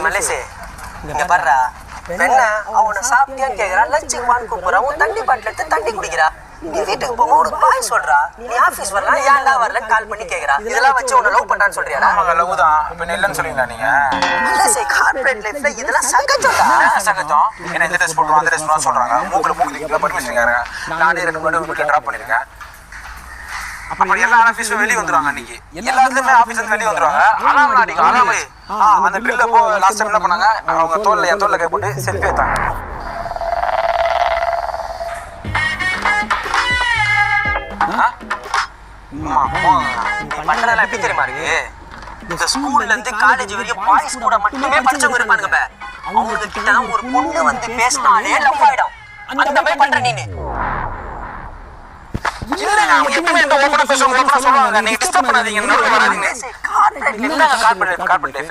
மலேசே இங்க பாருடா பெண்ண அவனை சாப்பிட்டியான்னு கேட்கறான், லஞ்சுக்கு வான்னு கூப்பிடுறான், உன் தண்ணி பாட்டில் எடுத்து தண்ணி குடிக்கிறா. நீ வீட்டுக்கு போகும்போது ஒரு பாய் சொல்றா, நீ ஆபீஸ் வரலாம் ஏன்டா வரல கால் பண்ணி கேட்கறா. இதெல்லாம் வச்சு உன்னை லவ் பண்றான்னு சொல்றியாடா? ஆமாங்க லவ் தான். இப்ப இல்லைன்னு சொல்றீங்களா நீங்க? மலேசே கார்ப்பரேட் லைஃப்ல இதெல்லாம் சகஜம்டா. சகஜம். என்ன இந்த ட்ரெஸ் போடுறோம் அந்த ட்ரெஸ் போடுறோம் சொல்றாங்க. மூக்குல மூக்குல பர்மிஷன் கேக்குறாங்க. நானே ரெண்டு மூணு வீட்டுல டிராப் பண்ணிருக்கேன். அப்புறம் எல்லா ஆபீஸும் வெளியே வந்துருவாங்க. அன்னைக்கு எல்லாத்துலயுமே ஆபீஸ்ல வெளியே வந்துருவாங்க. அலாம் அடிக்கும் அலாம். அந்த ட்ரில்ல போ லாஸ்ட் டைம் என்ன பண்ணாங்க, அவங்க தோல்ல என் தோல்ல கை போட்டு செல்ஃபி எடுத்தாங்க. பண்றதெல்லாம் எப்படி தெரியுமா இருக்கு? இந்த ஸ்கூல்ல இருந்து காலேஜ் வரைக்கும் பாய்ஸ் கூட மட்டுமே படிச்சவங்க இருப்பானுங்க. அவங்க கிட்ட தான் ஒரு பொண்ணு வந்து பேசினாலே லவ் ஆயிடும். அந்த மாதிரி பண்ற நீனு இல்ல நான் எப்பவுமே இந்த ஓபனா பேசுவாங்க, ஓபனா சொல்லுவாங்க. நீங்க டிஸ்டர்ப் பண்ணாதீங்க. என்ன வராதீங்க. Corporate life corporate life.